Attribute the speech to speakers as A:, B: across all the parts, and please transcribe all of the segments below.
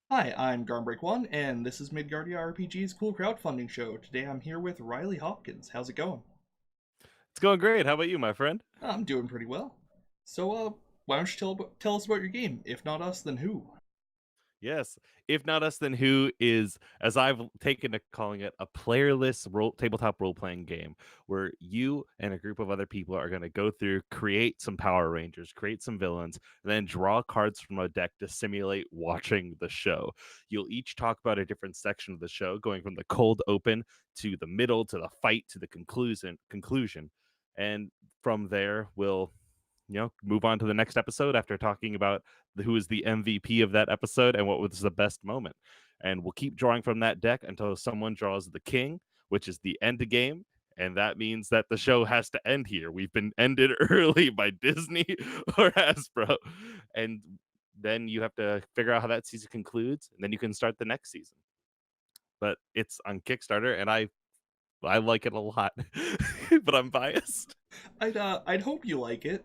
A: Hi, I'm Garm1, and this is Midgardia RPG's cool crowdfunding show. Today I'm here with Riley Hopkins. How's it going?
B: It's going great. How about you, my friend?
A: I'm doing pretty well. So, why don't you tell us about your game? If not us, then who?
B: Yes. If not us, then who is, as I've taken to calling it, a playerless tabletop role playing game where you and a group of other people are going to go through, create some Power Rangers, create some villains, and then draw cards from a deck to simulate watching the show. You'll each talk about a different section of the show, going from the cold open to the middle to the fight to the conclusion. And from there, we'll move on to the next episode after talking about who is the MVP of that episode and what was the best moment. And we'll keep drawing from that deck until someone draws the king, which is the end game. And that means that the show has to end here. We've been ended early by Disney or Hasbro. And then you have to figure out how that season concludes, and then you can start the next season. But it's on Kickstarter, and I like it a lot, but I'm biased.
A: I'd hope you like it.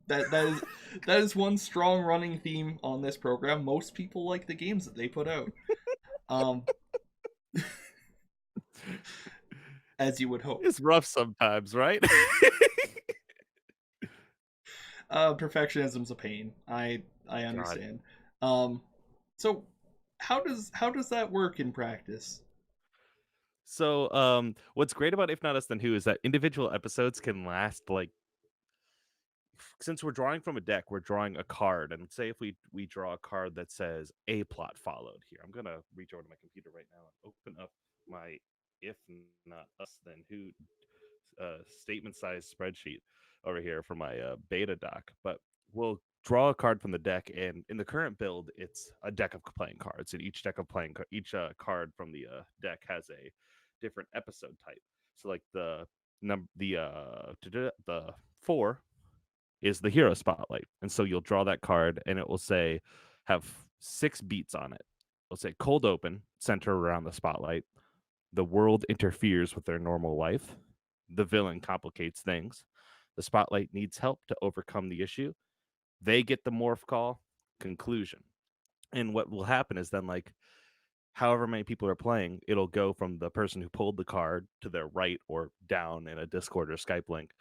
A: That is one strong running theme on this program. Most people like the games that they put out. Um, as you would hope.
B: It's rough sometimes, right?
A: Perfectionism's a pain. I
B: God.
A: understand. Um, so how does that work in practice?
B: So, what's great about If Not Us Then Who is that individual episodes can last like since we're drawing from a deck, we're drawing a card, and say if we draw a card that says a plot followed. Here, I'm gonna reach over to my computer right now and open up my If Not Us Then Who statement size spreadsheet over here for my beta doc. But we'll draw a card from the deck, and in the current build, it's a deck of playing cards, and each deck of each card from the deck has a different episode type. So like the 4 is the hero spotlight, and so you'll draw that card, and it will say have 6 beats on it. It'll say cold open, center around the spotlight. The world interferes with their normal life. The villain complicates things. The spotlight needs help to overcome the issue. They get the morph call. Conclusion. And what will happen is then, like, however many people are playing, it'll go from the person who pulled the card to their right or down in a Discord or Skype link,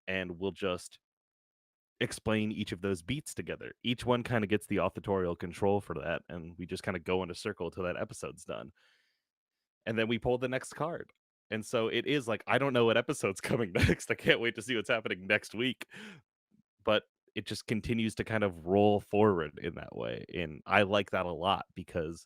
B: and we'll just explain each of those beats together. Each one kind of gets the authorial control for that, and we just kind of go in a circle till that episode's done. And then we pull the next card. And so it is like, I don't know what episode's coming next. I can't wait to see what's happening next week. But it just continues to kind of roll forward in that way. And I like that a lot because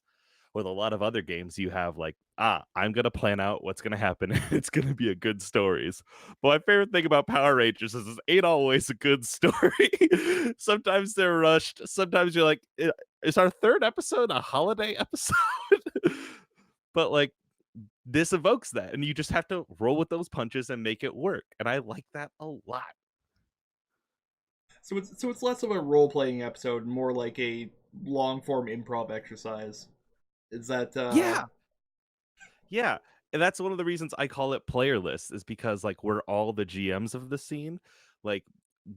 B: with a lot of other games, you have like, I'm going to plan out what's going to happen. It's going to be a good stories. But my favorite thing about Power Rangers is it ain't always a good story. Sometimes they're rushed. Sometimes you're like, is our third episode a holiday episode? But like, this evokes that, and you just have to roll with those punches and make it work. And I like that a lot.
A: So it's less of a role playing episode, more like a long form improv exercise. Is that
B: Yeah. Yeah. And that's one of the reasons I call it playerless is because like we're all the GMs of the scene. Like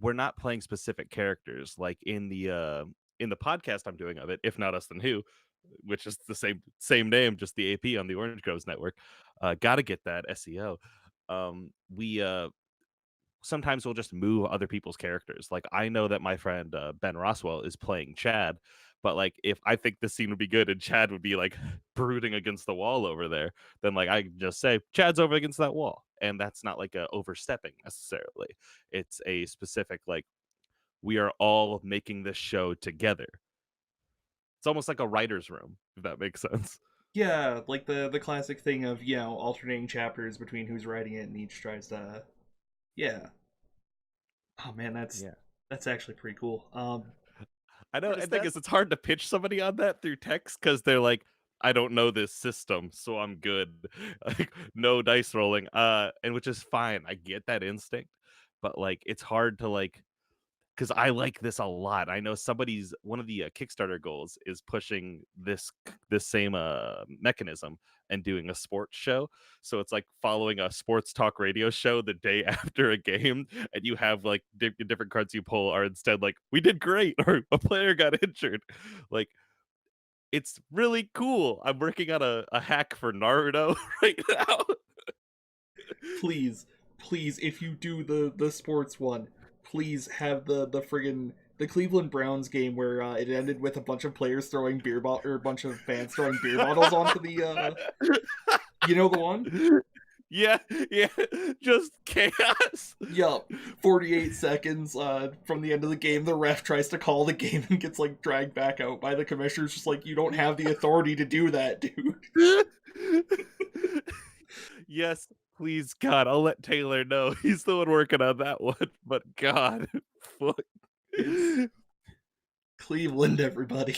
B: we're not playing specific characters. Like in the podcast I'm doing of it, If Not Us Then Who, which is the same name, just the AP on the Orange Groves Network. Gotta get that SEO. We sometimes we'll just move other people's characters. Like I know that my friend Ben Roswell is playing Chad, but like if I think this scene would be good and Chad would be like brooding against the wall over there, then like I can just say Chad's over against that wall, and that's not like a overstepping necessarily. It's a specific like we are all making this show together. It's almost like a writer's room, if that makes sense.
A: yeah, like the classic thing of alternating chapters between who's writing it and each tries to yeah. Oh man, that's
B: Yeah.
A: that's actually pretty cool.
B: I know.
A: Is
B: And thing
A: that
B: is, it's hard to pitch somebody on that through text because they're like, I don't know this system, so I'm good. Like, no dice rolling. And which is fine. I get that instinct, but like, it's hard to like because I like this a lot. I know somebody's one of the Kickstarter goals is pushing this same mechanism and doing a sports show. So it's like following a sports talk radio show the day after a game, and you have like different cards you pull are instead like we did great or a player got injured. Like It's really cool. I'm working on a hack for Naruto right now.
A: Please, please, if you do the sports one, please have the friggin' the Cleveland Browns game where it ended with a bunch of players throwing beer bottle or a bunch of fans throwing beer bottles onto the you know the one?
B: Yeah, yeah, just chaos.
A: Yup. 48 seconds from the end of the game, the ref tries to call the game and gets like dragged back out by the commissioners, just like, you don't have the authority to do that, dude.
B: Yes, please, God, I'll let Taylor know. He's the one working on that one. But God, fuck.
A: It's Cleveland, everybody.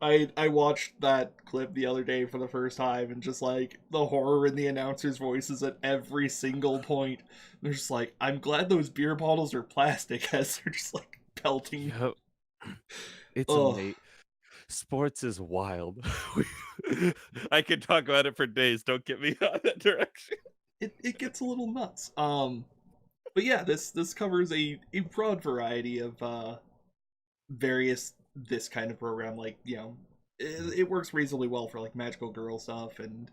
A: I watched that clip the other day for the first time, and just like the horror in the announcers' voices at every single point. They're just like, I'm glad those beer bottles are plastic, as they're just like pelting.
B: Yep. It's
A: Oh,
B: amazing. Sports is wild. I could talk about it for days. Don't get me on that direction.
A: it gets a little nuts. But yeah, this covers a broad variety of various this kind of program. Like, it works reasonably well for like magical girl stuff, and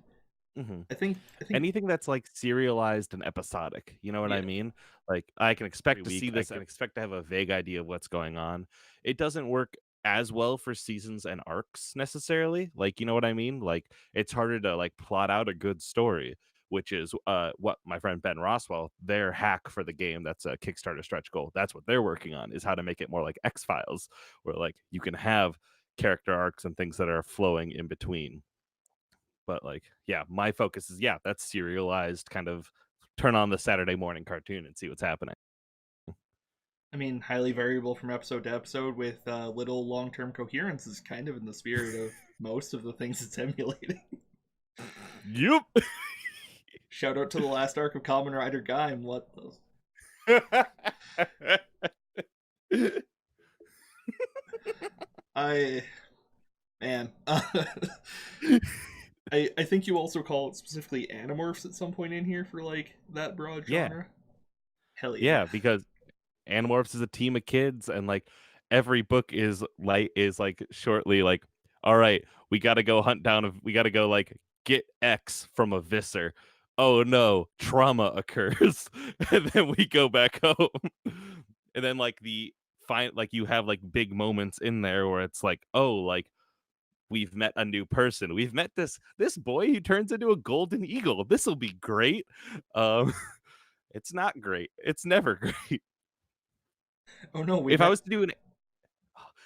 B: Hmm.
A: I think
B: Anything that's like serialized and episodic, you know what I
A: yeah.
B: mean? Like I can expect to
A: Week
B: see
A: I
B: this. I can expect to have a vague idea of what's going on. It doesn't work as well for seasons and arcs necessarily. Like, you know what I mean? Like it's harder to like plot out a good story, which is what my friend Ben Roswell, their hack for the game that's a Kickstarter stretch goal. That's what they're working on, is how to make it more like X-Files, where like you can have character arcs and things that are flowing in between. But like, yeah, my focus is, yeah, that's serialized kind of turn on the Saturday morning cartoon and see what's happening.
A: I mean, highly variable from episode to episode with little long term coherence is kind of in the spirit of most of the things it's emulating.
B: Yep.
A: Shout out to the last arc of Kamen Rider Gaim. What the... I man, I think you also call it specifically Animorphs at some point in here for like that broad
B: Yeah.
A: genre. Hell yeah.
B: Yeah, because Animorphs is a team of kids, and like every book is like shortly like, all right, we gotta go like get X from a Visser. Oh no, trauma occurs. And then we go back home. And then like you have like big moments in there where it's like, oh, like we've met a new person. We've met this boy who turns into a golden eagle. This will be great. Um it's not great. It's never great.
A: Oh no, we
B: If I
A: met.
B: was to do an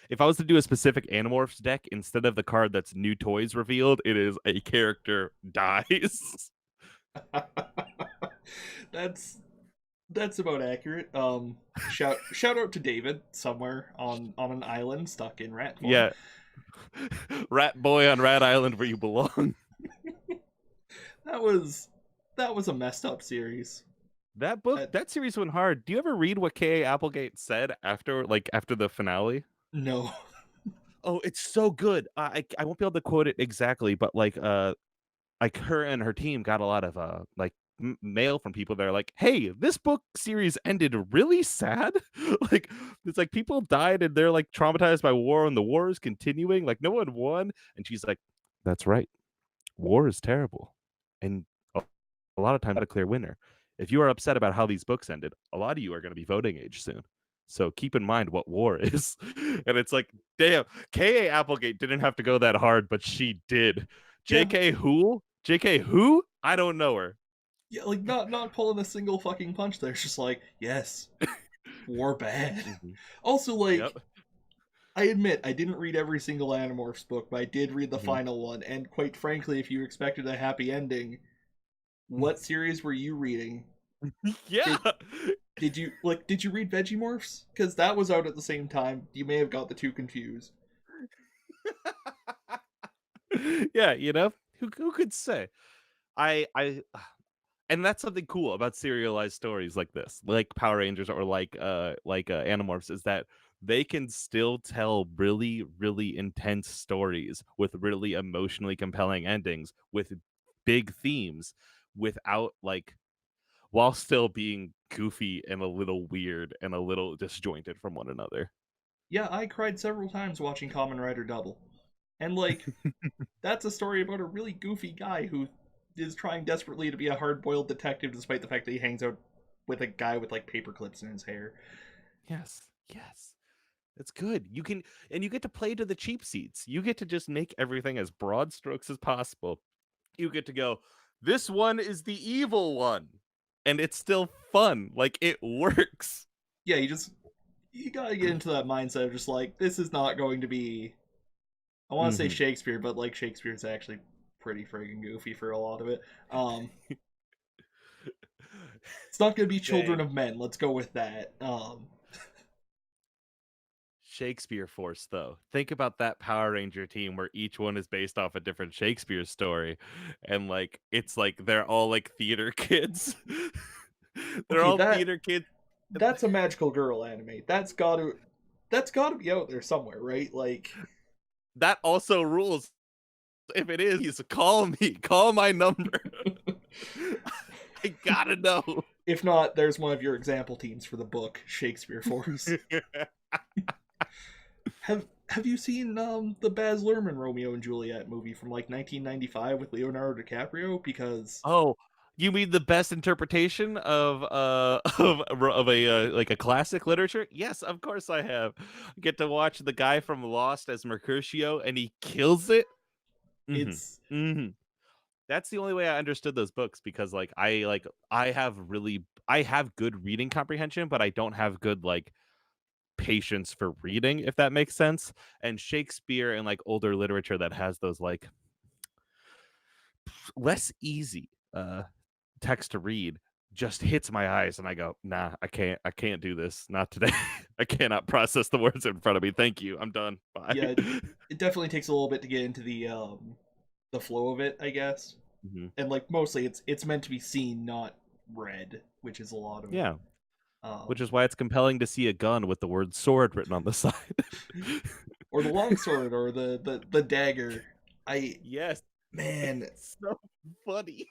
B: if I was to do a specific Animorphs deck, instead of the card that's new toys revealed, it is a character dies.
A: that's that's about accurate. Shout out to David somewhere on an island stuck in rat form.
B: Yeah. Rat boy on Rat Island where you belong.
A: That was that was a messed up series.
B: That book,
A: That
B: that series went hard. Do you ever read what K.A. Applegate said after the finale?
A: no.
B: Oh, it's so good. I won't be able to quote it exactly, but like her and her team got a lot of like mail from people that are like, hey, this book series ended really sad. Like it's like people died and they're like traumatized by war and the war is continuing, like no one won. And she's like, that's right, war is terrible, and a lot of times not a clear winner. If you are upset about how these books ended, a lot of you are going to be voting age soon, so keep in mind what war is. And it's like, damn, K.A. Applegate didn't have to go that hard, but she did.
A: Yeah.
B: JK who? I don't know her.
A: Yeah, like not pulling a single fucking punch there. It's just like, yes, war bad.
B: Mm-hmm.
A: Also, like,
B: Yep.
A: I admit I didn't read every single Animorphs book, but I did read the
B: Mm-hmm.
A: final one. And quite frankly, if you expected a happy ending, what series were you reading?
B: Yeah.
A: Did did you read Vegemorphs? Because that was out at the same time. You may have got the two confused.
B: Yeah, who could say? I and that's something cool about serialized stories like this, like Power Rangers or like Animorphs, is that they can still tell really really intense stories with really emotionally compelling endings with big themes without like while still being goofy and a little weird and a little disjointed from one another.
A: Yeah, I cried several times watching Kamen Rider Double. And, like, that's a story about a really goofy guy who is trying desperately to be a hard boiled detective despite the fact that he hangs out with a guy with, like, paper clips in his hair.
B: Yes, yes. It's good. You get to play to the cheap seats. You get to just make everything as broad strokes as possible. You get to go, this one is the evil one. And it's still fun. Like it works.
A: Yeah, you gotta get into that mindset of just like, this is not going to be. I want to say
B: Hmm.
A: Shakespeare, but like Shakespeare's actually pretty friggin' goofy for a lot of it. It's not going to be Children
B: Dang.
A: of Men. Let's go with that.
B: Shakespeare Force, though. Think about that Power Ranger team where each one is based off a different Shakespeare story. And like it's like they're all like theater kids. They're
A: Okay,
B: all theater kids.
A: that's a magical girl anime. That's gotta be out there somewhere, right? Like,
B: That also rules. If it is, call me. Call my number. I gotta know.
A: if not, there's one of your example teams for the book Shakespeare Force. Have you seen the Baz Luhrmann Romeo and Juliet movie from like 1995 with Leonardo DiCaprio? Because
B: Oh, you mean the best interpretation of of a like a classic literature? Yes, of course I have. I get to watch the guy from Lost as Mercutio, and he kills it. Hmm.
A: it's
B: Hmm. That's the only way I understood those books because I have good reading comprehension, but I don't have good like patience for reading, if that makes sense. And Shakespeare and like older literature that has those like less easy text to read just hits my eyes and I go, nah, I can't do this. Not today. I cannot process the words in front of me. Thank you. I'm done. Bye.
A: yeah, it definitely takes a little bit to get into the flow of it, I guess.
B: Hmm.
A: And like mostly it's meant to be seen, not read, which is a lot of
B: Yeah. Which
A: um
B: is why it's compelling to see a gun with the word sword written on the side.
A: or the longsword or the dagger. I
B: Yes.
A: Man,
B: It's so funny.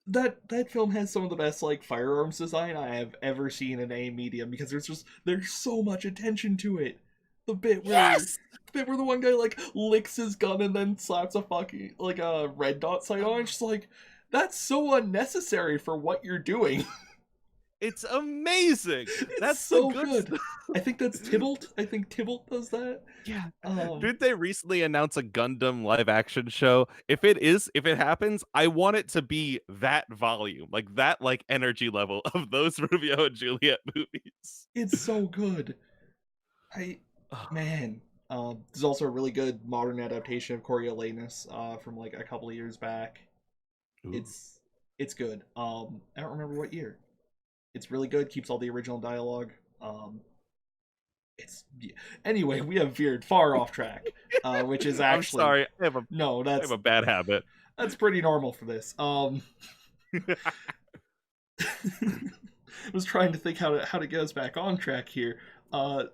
A: that film has some of the best like firearms design I have ever seen in a medium because there's so much attention to it. The bit where
B: Yes.
A: the one guy like licks his gun and then slaps a fucking like a red dot sight on. It's just like that's so unnecessary for what you're doing.
B: It's amazing.
A: It's
B: That's the
A: so
B: good
A: good.
B: stuff.
A: I think that's Tybalt. I think Tybalt does that.
B: Yeah.
A: Um,
B: Did they recently announce a Gundam live action show? If it happens, I want it to be that volume, like that like energy level of those Romeo and Juliet movies.
A: it's so good. I Man, there's also a really good modern adaptation of Coriolanus from like a couple of years back.
B: Ooh.
A: It's good. I don't remember what year. It's really good. Keeps all the original dialogue. Um, it's Anyway. We have veered far off track, which is
B: I'm
A: actually
B: sorry.
A: no.
B: I have a bad habit.
A: That's pretty normal for this. I was trying to think how to get us back on track here. Uh,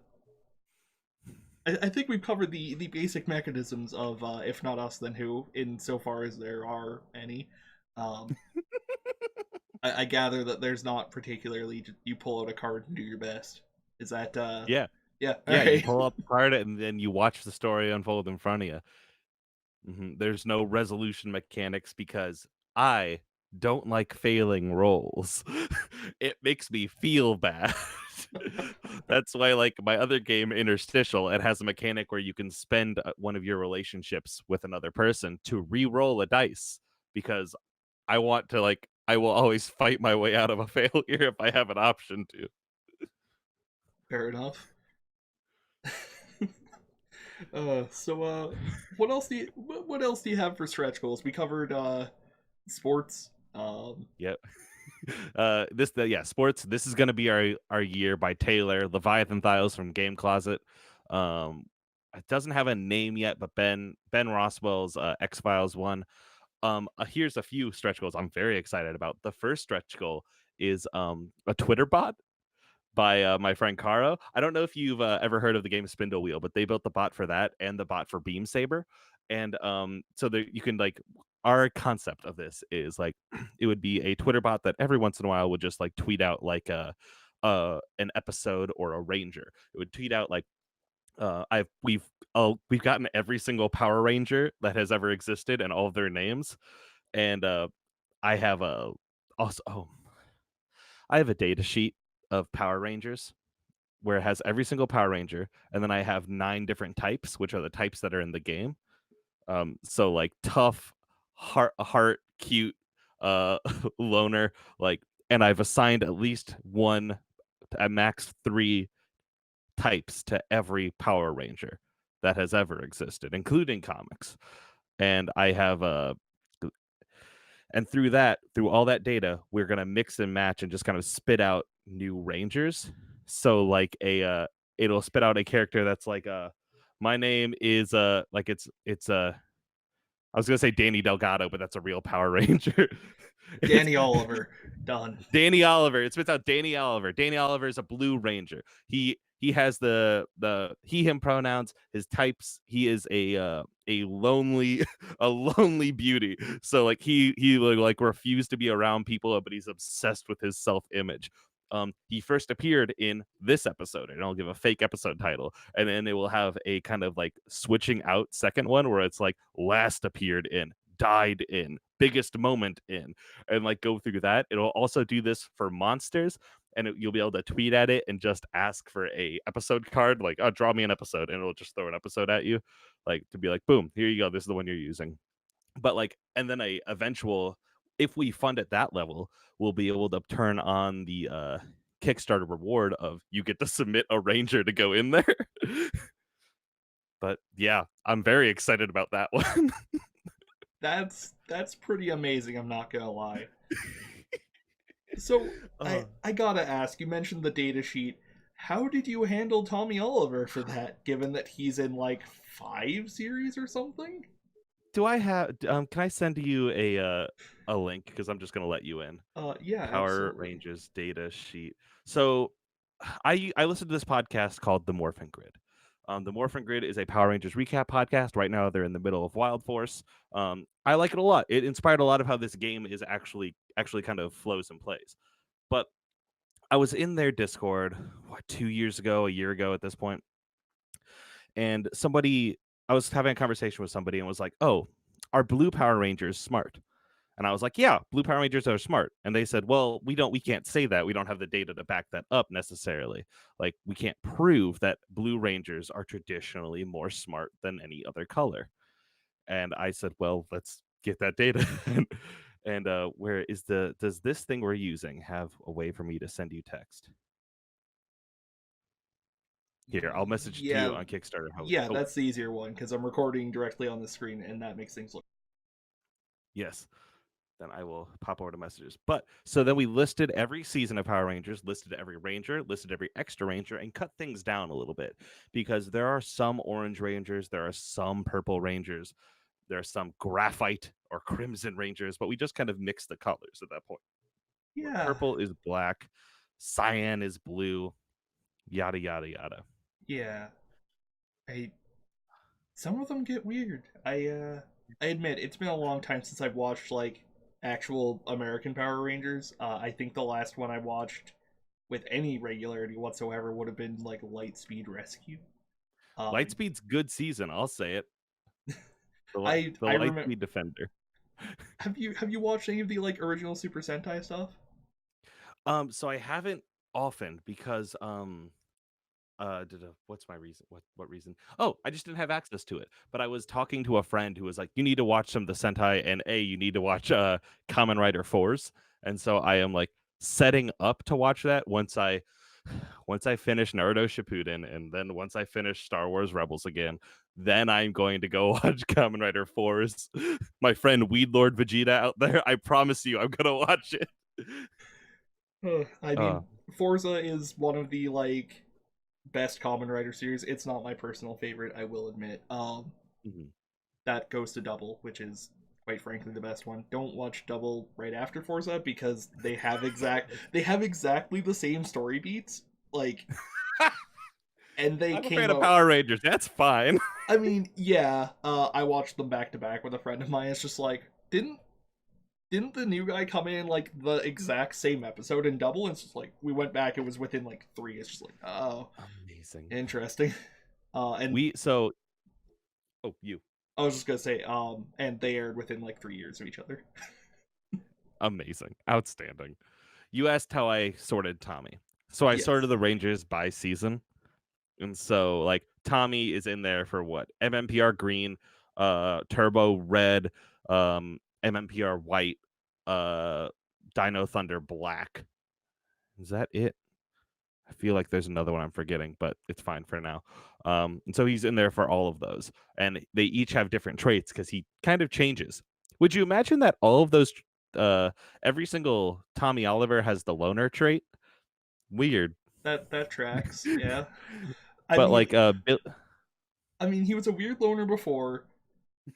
A: I think we've covered the basic mechanisms of if not us then who, insofar as there are any. Um, I gather that there's not particularly you pull out a card and do your best. Is that
B: Yeah.
A: yeah? All
B: Yeah, you
A: right.
B: pull up the card and then you watch the story unfold in front of you. There's no resolution mechanics because I don't like failing rolls. It makes me feel bad. That's why, like my other game, Interstitial, it has a mechanic where you can spend one of your relationships with another person to re-roll a dice because I want to like I will always fight my way out of a failure if I have an option to.
A: Fair enough. What else do you have for stretch goals? We covered sports.
B: Yep. Sports. This is gonna be our year by Taylor Leviathan Thiles from Game Closet. It doesn't have a name yet, but Ben Roswell's X Files one. Here's a few stretch goals I'm very excited about. The first stretch goal is a Twitter bot by my friend Caro. I don't know if you've ever heard of the game Spindle Wheel, but they built the bot for that and the bot for Beam Saber. And so that you can like our concept of this is like it would be a Twitter bot that every once in a while would just like tweet out like an episode or a ranger. It would tweet out like We've gotten every single Power Ranger that has ever existed and all of their names, and I have a also I have a data sheet of Power Rangers where it has every single Power Ranger, and then I have 9 different types, which are the types that are in the game. So like tough, cute, uh, loner, like, and I've assigned at least one, at max 3 types to every Power Ranger that has ever existed, including comics. And I have and through all that data, we're gonna mix and match and just kind of spit out new Rangers. So like it'll spit out a character that's like my name is like it's I was gonna say Danny Delgado, but that's a real Power Ranger. It's
A: Danny Oliver, done.
B: Danny Oliver. It spits out Danny Oliver. Danny Oliver is a Blue Ranger. He has the he him pronouns. His types. He is a lonely a lonely beauty. So like he like refused to be around people, but he's obsessed with his self image. He first appeared in this episode, and I'll give a fake episode title, and then it will have a kind of like switching out second one where it's like last appeared in, died in, biggest moment in, and like go through that. It'll also do this for monsters, and you'll be able to tweet at it and just ask for a episode card, like, oh, draw me an episode, and it'll just throw an episode at you, like to be like, boom, here you go, this is the one you're using. But like, and then a eventual, if we fund at that level, we'll be able to turn on the Kickstarter reward of you get to submit a ranger to go in there. But yeah, I'm very excited about that one.
A: That's pretty amazing, I'm not gonna lie. So I gotta ask, you mentioned the data sheet. How did you handle Tommy Oliver for that, given that he's in like 5 series or something?
B: Do I have can I send you a link, because I'm just gonna let you in.
A: Yeah,
B: Power
A: absolutely.
B: Rangers data sheet. So I listened to this podcast called The Morphin Grid. The Morphin Grid is a Power Rangers recap podcast. Right now they're in the middle of Wild Force. I like it a lot. It inspired a lot of how this game is actually kind of flows and plays. But I was in their Discord, what, 2 years ago, a year ago at this point, and I was having a conversation with somebody and was like, "Oh, are blue Power Rangers smart?" And I was like, "Yeah, blue Power Rangers are smart." And they said, "Well, we can't say that. We don't have the data to back that up necessarily. Like, we can't prove that blue Rangers are traditionally more smart than any other color." And I said, "Well, let's get that data." And where is does this thing we're using have a way for me to send you text? Here, I'll message to you
A: Yeah,
B: on Kickstarter.
A: yeah,
B: Oh,
A: that's the easier one because I'm recording directly on the screen, and that makes things look.
B: yes. Then I will pop over to messages. But so then we listed every season of Power Rangers, listed every Ranger, listed every extra Ranger, and cut things down a little bit, because there are some Orange Rangers, there are some Purple Rangers, there are some Graphite or Crimson Rangers, but we just kind of mix the colors at that point, where
A: Yeah,
B: purple is black, cyan is blue, yada yada yada.
A: yeah. I Some of them get weird. I admit it's been a long time since I've watched like actual American Power Rangers. I think the last one I watched with any regularity whatsoever would have been like Lightspeed Rescue. Um,
B: Lightspeed's good season, I'll say it. The
A: I remember.
B: Lightspeed Defender.
A: Have you watched any of the like original Super Sentai stuff?
B: So I haven't often because what's my reason, what reason, oh, I just didn't have access to it. But I was talking to a friend who was like, you need to watch some of the Sentai, and you need to watch Kamen Rider Force. And so I am like setting up to watch that once I finish Naruto Shippuden, and then once I finish Star Wars Rebels again, then I'm going to go watch Kamen Rider Force. My friend Weed Lord Vegeta out there, I promise you I'm gonna watch it.
A: I
B: uh
A: mean, Forza is one of the like best Kamen Rider series. It's not my personal favorite, I will admit.
B: mhm.
A: That goes to Double, which is quite frankly the best one. Don't watch Double right after Forza because they have exactly the same story beats. Like, and they
B: I'm a
A: came
B: fan of
A: out.
B: Power Rangers, that's fine.
A: I mean, yeah, I watched them back to back with a friend of mine. It's just like, didn't the new guy come in like the exact same episode in Double? And it's just like we went back, it was within like 3. It's just like, oh,
B: Amazing.
A: interesting. And
B: We so oh you
A: I was just gonna say, and they aired within like 3 years of each other.
B: amazing, outstanding. You asked how I sorted Tommy. So I sorted
A: Yes,
B: the Rangers by season. And so like Tommy is in there for what? MMPR green, Turbo red, MMPR white, uh Dino Thunder black. Is that it? I feel like there's another one I'm forgetting, but it's fine for now. And so he's in there for all of those. And they each have different traits because he kind of changes. Would you imagine that all of those every single Tommy Oliver has the loner trait? Weird.
A: that tracks. Yeah, I
B: But
A: mean,
B: like Bill.
A: he was a weird loner before,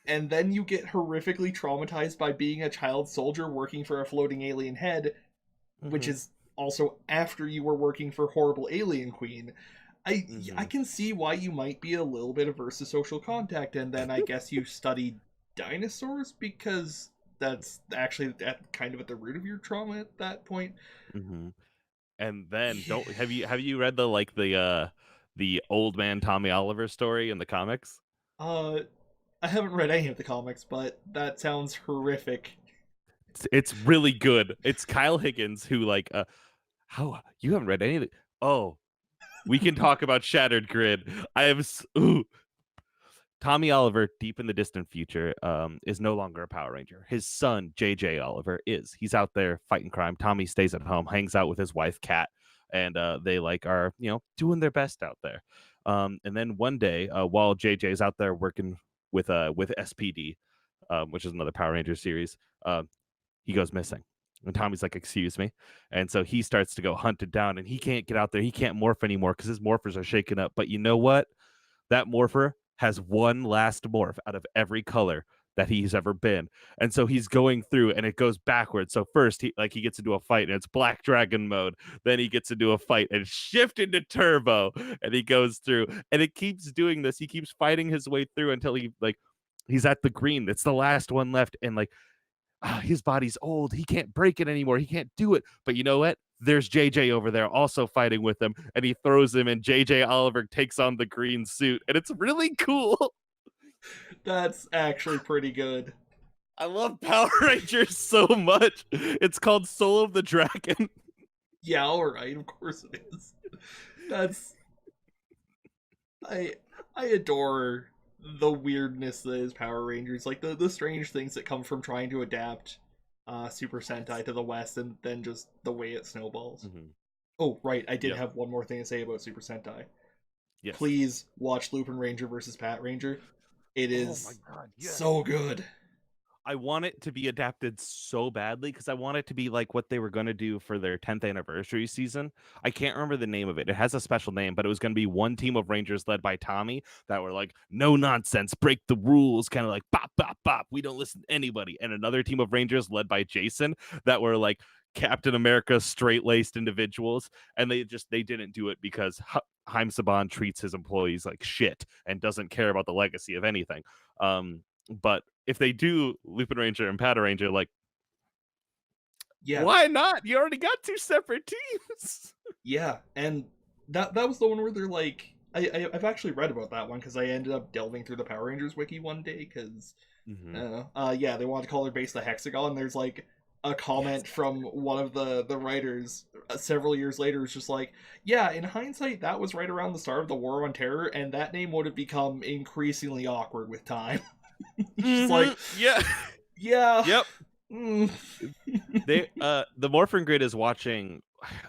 A: and then you get horrifically traumatized by being a child soldier working for a floating alien head, which
B: Mhm,
A: is also after you were working for horrible alien queen. I
B: mhm.
A: can see why you might be a little bit averse to social contact, and then I guess you studied dinosaurs because that's actually kind of at the root of your trauma at that point.
B: Mhm. And then
A: Yeah.
B: don't have you read the old man Tommy Oliver story in the comics?
A: Uh, I haven't read any of the comics, but that sounds horrific.
B: It's really good. It's Kyle Higgins who like how you haven't read any of it? Oh, we can talk about Shattered Grid. Ooh. Tommy Oliver, deep in the distant future, is no longer a Power Ranger. His son, JJ Oliver, is. He's out there fighting crime. Tommy stays at home, hangs out with his wife, Kat, and they like are doing their best out there. And then one day, while JJ is out there working with SPD, which is another Power Ranger series, he goes missing. And Tommy's like, "Excuse me," and so he starts to go hunted down, and he can't get out there. He can't morph anymore because his morphers are shaken up. But you know what? That morpher has one last morph out of every color that he's ever been. And so he's going through and it goes backwards. So first he gets into a fight and it's black dragon mode. Then he gets into a fight and shift into turbo and he goes through and it keeps doing this. He keeps fighting his way through until he's at the green. It's the last one left and his body's old. He can't break it anymore. He can't do it. But you know what? There's JJ over there also fighting with him, and he throws him, and JJ Oliver takes on the green suit, and it's really cool.
A: That's actually pretty good.
B: I love Power Rangers so much. It's called Soul of the Dragon.
A: Yeah, all right, of course it is. That's I I adore the weirdness that is Power Rangers, like the strange things that come from trying to adapt Super Sentai to the West, and then just the way it snowballs.
B: Mhm.
A: Oh, right, I did
B: Yep.
A: have one more thing to say about Super Sentai.
B: Yes.
A: Please watch Lupin Ranger versus Pat Ranger. It
B: Oh my
A: is
B: god, yes.
A: so good.
B: I want it to be adapted so badly because I want it to be like what they were going to do for their 10th anniversary season. I can't remember the name of it. It has a special name, but it was going to be one team of Rangers led by Tommy that were like, no nonsense, break the rules, kind of like bop, bop, bop. We don't listen to anybody. And another team of Rangers led by Jason that were like Captain America straight laced individuals. And they didn't do it because Haim Saban treats his employees like shit and doesn't care about the legacy of anything. But if they do Lupin Ranger and Pata Ranger, like,
A: Yeah,
B: why not? You already got two separate teams.
A: yeah, and that was the one where they're like, I've actually read about that one because I ended up delving through the Power Rangers wiki one day because I
B: Mm-hmm.
A: don't know. Yeah, they wanted to call their base the Hexagon. And there's like a
B: Yes.
A: comment from one of the writers several years later. It's just like, yeah, in hindsight, that was right around the start of the War on Terror, and that name would have become increasingly awkward with time. It's just
B: Mm-hmm.
A: like,
B: Yeah.
A: yeah.
B: Yep.
A: Mm.
B: The Morphin Grid is watching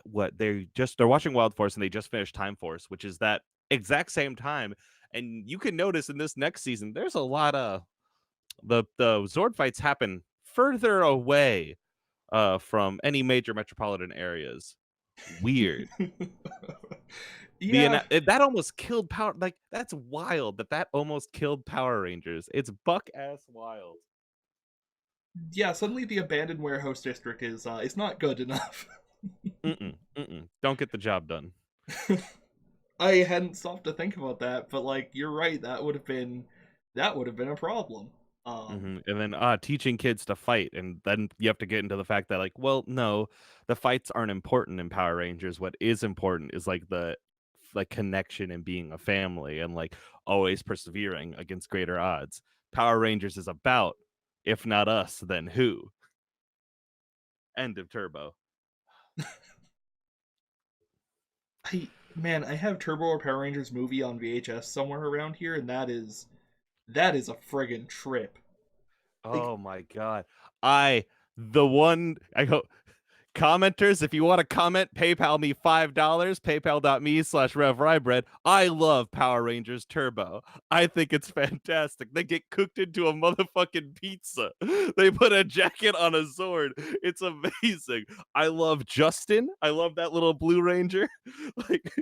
B: they're watching Wild Force and they just finished Time Force, which is that exact same time. And you can notice in this next season, there's a lot of the Zord fights happen further away from any major metropolitan areas. Weird.
A: Yeah,
B: That almost killed Power. Like that's wild. That almost killed Power Rangers. It's buck ass wild.
A: yeah. Suddenly, the abandoned warehouse district is not good enough.
B: Mm-mm, mm-mm. Don't get the job done.
A: I hadn't stopped to think about that, but like you're right, that would have been a problem.
B: And then teaching kids to fight, and then you have to get into the fact that like, well, no, the fights aren't important in Power Rangers. What is important is like the like connection and being a family and like always persevering against greater odds. Power Rangers is about, if not us, then who? End of Turbo.
A: I have Turbo or Power Rangers movie on VHS somewhere around here, and that is a friggin' trip. Like,
B: Oh my god. I go commenters, if you want to comment, PayPal me $5, paypal.me/RevRybread. I love Power Rangers Turbo. I think it's fantastic. They get cooked into a motherfucking pizza. They put a jacket on a Zord. It's amazing. I love Justin. I love that little Blue Ranger. Like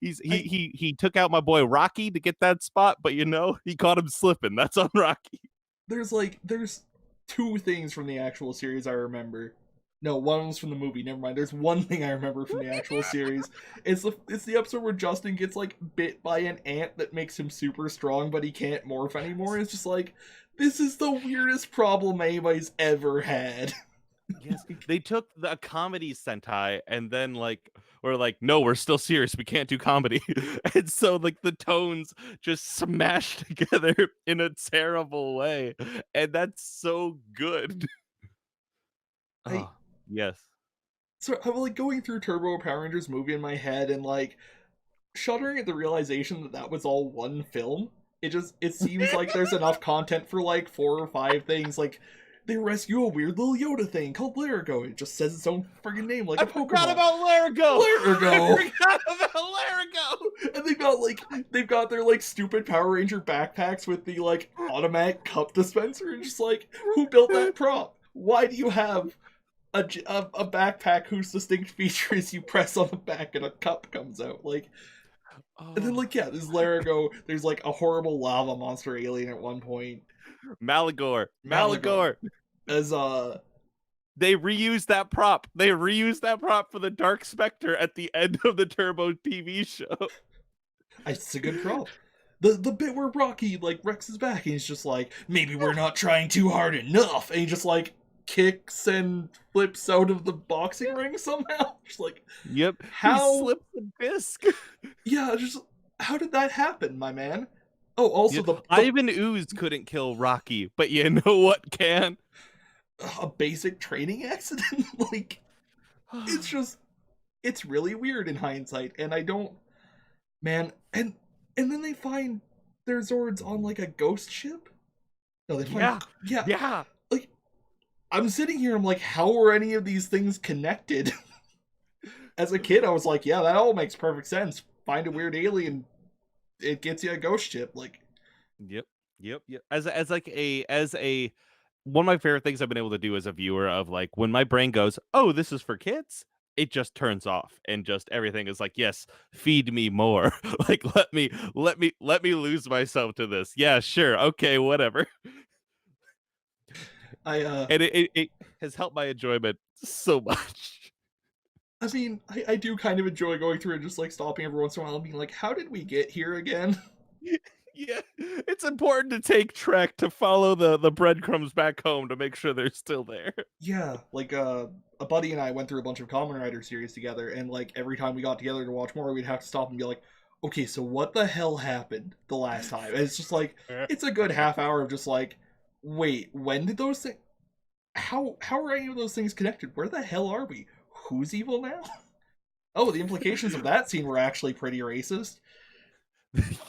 A: I
B: he took out my boy Rocky to get that spot, but he caught him slipping. That's on Rocky.
A: there's two things from the actual series I remember. No, one was from the movie. Never mind. There's one thing I remember from the actual series. It's the episode where Justin gets like bit by an ant that makes him super strong, but he can't morph anymore. It's just like, this is the weirdest problem anybody's ever had.
B: Yes, they took the comedy Sentai and then we're like, no, we're still serious. We can't do comedy, and so like the tones just smash together in a terrible way, and that's so good.
A: I
B: Oh yes,
A: so I'm like going through Turbo Power Rangers movie in my head and like shuddering at the realization that that was all one film. It seems like there's enough content for like 4 or 5 things. Like they rescue a weird little Yoda thing called Larigo. It just says its own friggin' name like
B: I
A: a Pokemon.
B: forgot about Larigo.
A: Larigo.
B: I forgot about Larigo.
A: And they've got their like stupid Power Ranger backpacks with the like automatic cup dispenser, and just like, who built that prop? Why do you have a backpack whose distinct feature is you press on the back and a cup comes out? Like, and then
B: Oh,
A: like, yeah, there's Larigo. There's like a horrible lava monster alien at one point.
B: Malagor,
A: Malagor
B: Malagor.
A: as
B: They reused that prop. They reused that prop for the Dark Spectre at the end of the Turbo TV show.
A: it's a good prop. The bit where Rocky like wrecks his back and he's just like, maybe we're not trying too hard enough, and he just like kicks and flips out of the boxing ring somehow. Just like,
B: Yep,
A: how?
B: he slipped the disc.
A: Yeah, just how did that happen, my man? Oh, also
B: Yeah,
A: the
B: Ivan Ooze couldn't kill Rocky, but you know what can?
A: a basic training accident. Like, it's really weird in hindsight, and I don't, man. And then they find their Zords on like a ghost ship. No, they find,
B: Yeah,
A: yeah.
B: yeah.
A: Like, I'm sitting here, I'm like, how are any of these things connected? As a kid, I was like, yeah, that all makes perfect sense. Find a weird alien, it gets you a ghost ship. Like,
B: Yep, yep. As a one of my favorite things I've been able to do as a viewer of like when my brain goes, oh, this is for kids. It just turns off and just everything is like, yes, feed me more. Like let me lose myself to this. Yeah, sure, okay, whatever.
A: I
B: And it has helped my enjoyment so much.
A: I mean, I do kind of enjoy going through and just like stopping every once in a while and being like, how did we get here again?
B: Yeah, it's important to take track to follow the breadcrumbs back home to make sure they're still there.
A: Yeah, like a buddy and I went through a bunch of Kamen Rider series together, and like every time we got together to watch more, we'd have to stop and be like, okay, so what the hell happened the last time? And it's just like, it's a good half hour of just like, wait, when did those things? How are any of those things connected? Where the hell are we? Who's evil now? Oh, the implications of that scene were actually pretty racist.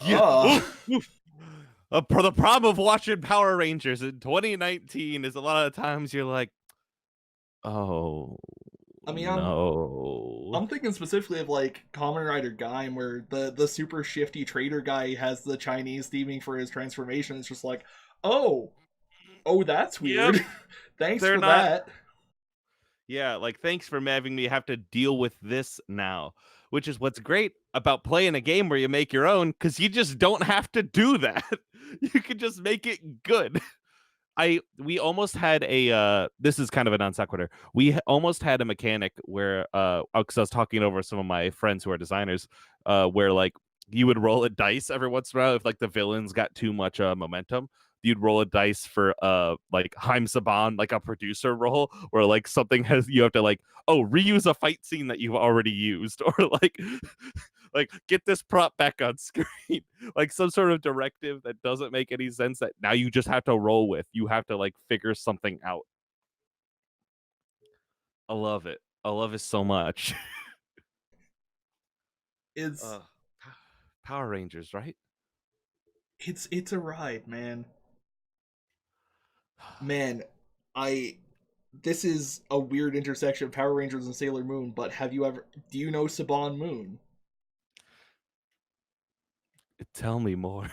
B: Yeah.
A: Oh,
B: The problem of watching Power Rangers in 2019 is a lot of times you're like, oh
A: I mean,
B: no.
A: I'm thinking specifically of like Kamen Rider Gaim, where the super shifty trader guy has the Chinese theming for his transformation. It's just like, oh, that's
B: Yep,
A: weird. Thanks
B: they're
A: for
B: not.
A: that.
B: Yeah, like thanks for having me have to deal with this now, which is what's great about playing a game where you make your own, because you just don't have to do that. You can just make it good. We almost had a this is kind of a non sequitur. Almost had a mechanic where because I was talking over some of my friends who are designers, where like you would roll a dice every once in a while if like the villains got too much momentum. You'd roll a dice for like Haim Saban, like a producer role, where like something has you have to like, oh, reuse a fight scene that you've already used, or like Like, get this prop back on screen. Like some sort of directive that doesn't make any sense that now you just have to roll with. You have to like figure something out. I love it. I love it so much.
A: It's
B: uh, Power Rangers, right?
A: it's a ride, man. Man, I this is a weird intersection of Power Rangers and Sailor Moon, but do you know Saban Moon?
B: Tell me more.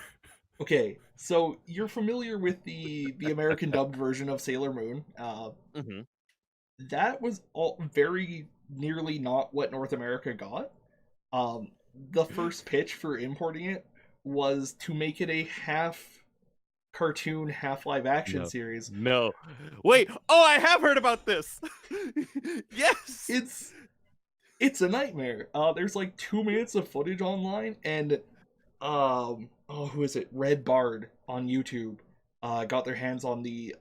A: Okay, so you're familiar with the American dubbed version of Sailor Moon.
B: Hmm.
A: That was all very nearly not what North America got. The first pitch for importing it was to make it a half cartoon, half live action
B: No.
A: series.
B: No. Wait. Oh, I have heard about this. Yes.
A: It's it's a nightmare. There's like 2 minutes of footage online, and who is it? Red Bard on YouTube got their hands on the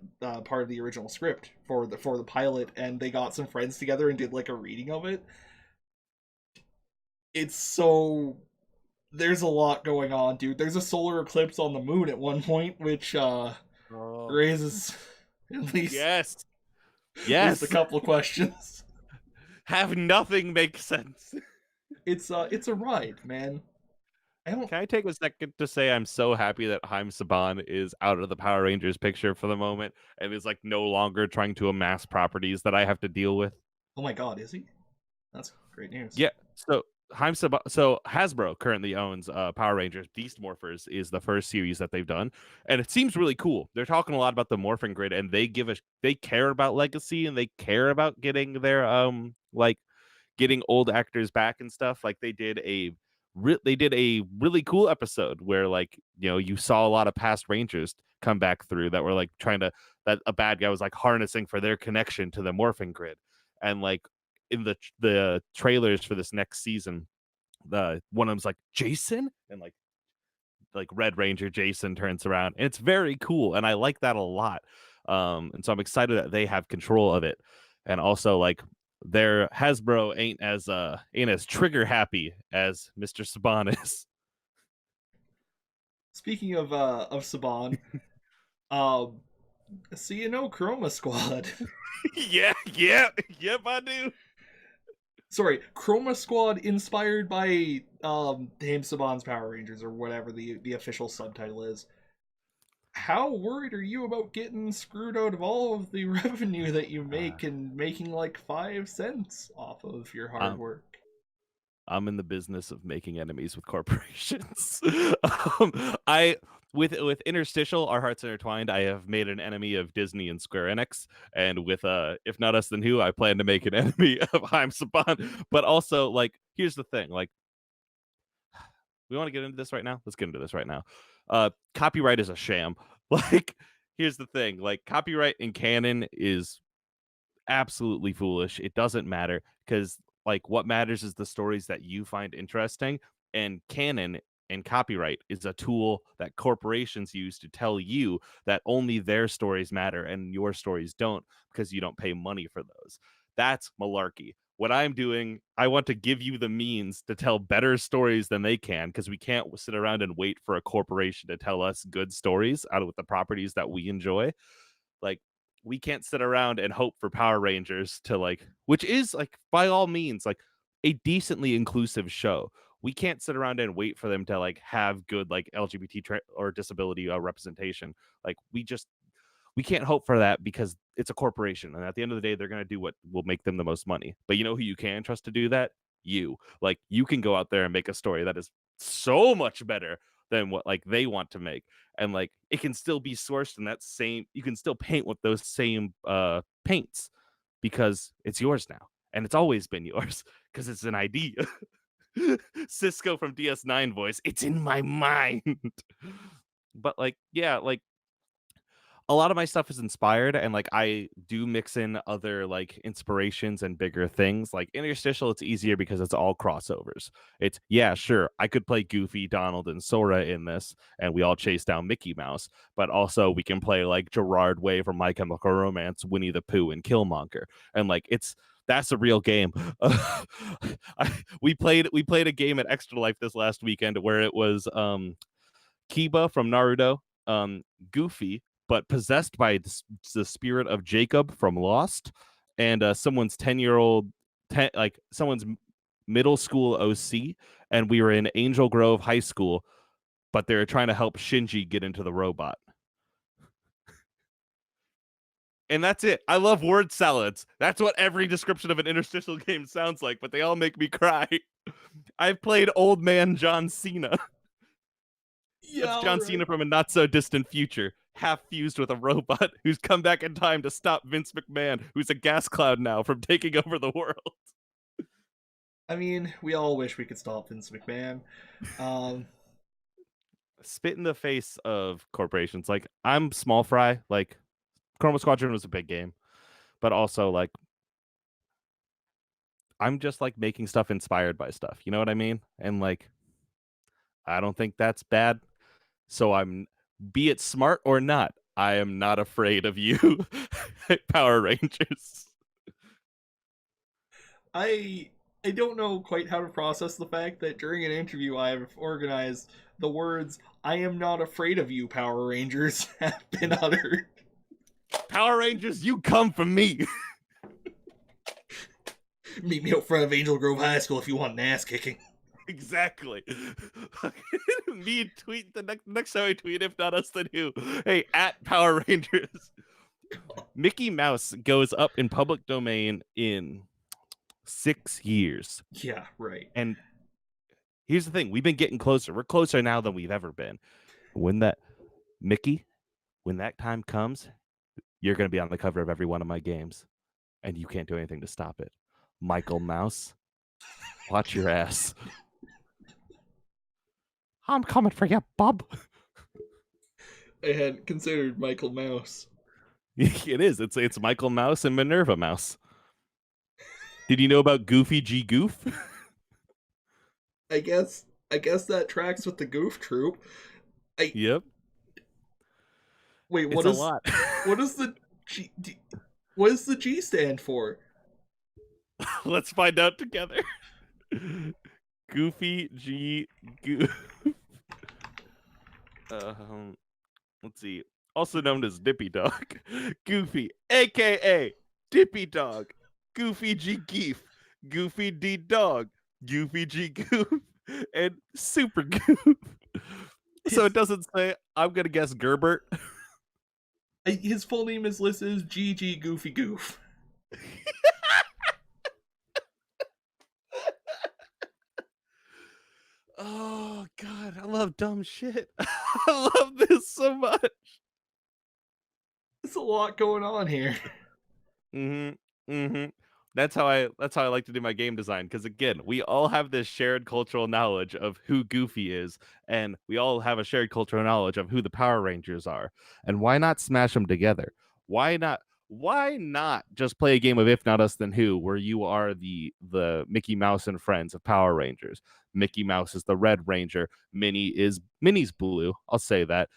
A: part of the original script for the pilot, and they got some friends together and did like a reading of it. It's so there's a lot going on, dude. There's a solar eclipse on the moon at one point, which
B: Oh,
A: raises at least
B: yes.
A: at least a
B: Yes.
A: couple of questions.
B: Have nothing make sense.
A: It's a ride, man. I don't.
B: Can I take a second to say I'm so happy that Haim Saban is out of the Power Rangers picture for the moment and is like no longer trying to amass properties that I have to deal with?
A: Oh my god, is he? That's great news.
B: Yeah. So Hasbro currently owns Power Rangers Beast Morphers is the first series that they've done, and it seems really cool. They're talking a lot about the morphing grid, and they care about legacy and they care about getting their like getting old actors back and stuff. Like they did a really cool episode where like you saw a lot of past Rangers come back through that were like trying to that a bad guy was like harnessing for their connection to the morphing grid, and like in the trailers for this next season, the one of them's like Jason, and like Red Ranger Jason turns around, and it's very cool, and I like that a lot. And so I'm excited that they have control of it, and also like their Hasbro ain't as trigger happy as Mr. Saban is.
A: Speaking of Saban, um, so you know Chroma Squad.
B: Yeah, yeah, yep, I do.
A: Sorry, Chroma Squad inspired by Dame Saban's Power Rangers or whatever the official subtitle is. How worried are you about getting screwed out of all of the revenue that you
B: Uh,
A: make and making like 5 cents off of your hard
B: um,
A: work?
B: I'm in the business of making enemies with corporations. I with Interstitial, Our Hearts Intertwined, I have made an enemy of Disney and Square Enix, and with If Not Us Then Who, I plan to make an enemy of Haim Saban. But also, like, here's the thing: like, we want to get into this right now. Let's get into this right now. Copyright is a sham. Like, here's the thing: like, copyright in canon is absolutely foolish. It doesn't matter because like what matters is the stories that you find interesting, and canon and copyright is a tool that corporations use to tell you that only their stories matter and your stories don't because you don't pay money for those. That's malarkey. What I'm doing, I want to give you the means to tell better stories than they can because we can't sit around and wait for a corporation to tell us good stories out of the properties that we enjoy. Like, we can't sit around and hope for Power Rangers to like, which is like by all means like a decently inclusive show. We can't sit around and wait for them to like have good like or disability representation. Like we can't hope for that because it's a corporation, and at the end of the day they're going to do what will make them the most money. But you know who you can trust to do that? You. Like, you can go out there and make a story that is so much better than what like they want to make, and like it can still be sourced in that same, you can still paint with those same paints because it's yours now, and it's always been yours because it's an idea. Cisco from DS9 voice, it's in my mind. But like, yeah, like a lot of my stuff is inspired, and like I do mix in other like inspirations and bigger things. Like Interstitial, it's easier because it's all crossovers. It's, yeah, sure, I could play Goofy, Donald, and Sora in this, and we all chase down Mickey Mouse, but also we can play like Gerard Way from My Chemical Romance, Winnie the Pooh, and Killmonger. And like That's a real game. We played a game at Extra Life this last weekend where it was Kiba from Naruto, Goofy, but possessed by the spirit of Jacob from Lost, and someone's 10-year-old, like someone's middle school OC, and we were in Angel Grove High School, but they were trying to help Shinji get into the robot. And that's it. I love word salads. That's what every description of an interstitial game sounds like, but they all make me cry. I've played Old Man John Cena.
A: Yeah,
B: That's John Cena from a not so distant future, half fused with a robot who's come back in time to stop Vince McMahon, who's a gas cloud now, from taking over the world.
A: I mean, we all wish we could stop Vince McMahon.
B: Spit in the face of corporations. Like, I'm small fry. Like, Chroma Squadron was a big game, but also, like, I'm just, like, making stuff inspired by stuff. You know what I mean? And, like, I don't think that's bad. So be it smart or not, I am not afraid of you, Power Rangers.
A: I don't know quite how to process the fact that during an interview I've organized, the words "I am not afraid of you, Power Rangers" have been uttered.
B: Power Rangers, you come from me.
A: Meet me out front of Angel Grove High School if you want an ass kicking.
B: Exactly. Me tweet the next time I tweet, if not us, then who? Hey, at Power Rangers. Mickey Mouse goes up in public domain in 6 years.
A: Yeah, right.
B: And here's the thing: we've been getting closer. We're closer now than we've ever been. When that time comes, you're going to be on the cover of every one of my games, and you can't do anything to stop it. Michael Mouse, watch your ass. I'm coming for you, bub.
A: I had considered Michael Mouse.
B: It is. It's Michael Mouse and Minerva Mouse. Did you know about Goofy G Goof?
A: I guess that tracks with the Goof Troop.
B: Yep.
A: Wait,
B: It's a lot.
A: What does the G? What does the G stand for?
B: Let's find out together. Goofy G Goof. Let's see. Also known as Dippy Dog. Goofy, aka Dippy Dog. Goofy G Geef. Goofy D Dog. Goofy G Goof. And Super Goof. So it doesn't say. I'm gonna guess Gerbert.
A: His full name is listed as GG Goofy Goof.
B: Oh God, I love dumb shit. I love this so much.
A: There's a lot going on here.
B: That's how I like to do my game design, because again, we all have this shared cultural knowledge of who Goofy is, and we all have a shared cultural knowledge of who the Power Rangers are. And why not smash them together? Why not just play a game of If Not Us Then Who, where you are the Mickey Mouse and friends of Power Rangers. Mickey Mouse is the Red Ranger. Minnie's blue. I'll say that.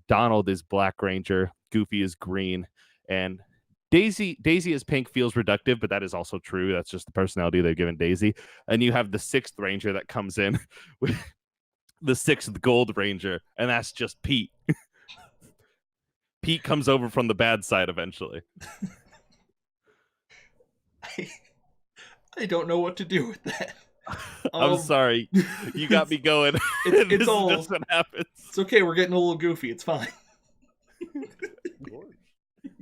B: Donald is Black Ranger. Goofy is green. And Daisy as pink feels reductive, but that is also true. That's just the personality they've given Daisy. And you have the 6th Ranger that comes in with the 6th Gold Ranger, and that's just Pete. Pete comes over from the bad side eventually.
A: I don't know what to do with that.
B: I'm sorry. You got me going.
A: It's all
B: just what happens.
A: It's okay, we're getting a little goofy. It's fine.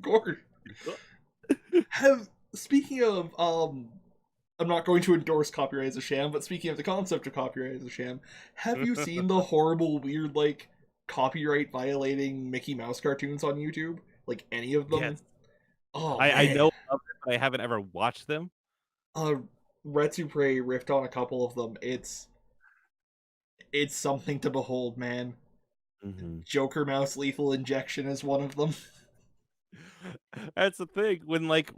A: Gorge. Speaking of I'm not going to endorse copyright as a sham, but speaking of the concept of copyright as a sham, have you seen the horrible, weird, like, copyright violating Mickey Mouse cartoons on YouTube? Like, any of them?
B: Yes.
A: Oh,
B: I know of it, but I haven't ever watched them.
A: Retsupre riffed on a couple of them. It's something to behold, man. Joker Mouse Lethal Injection is one of them.
B: That's the thing, when like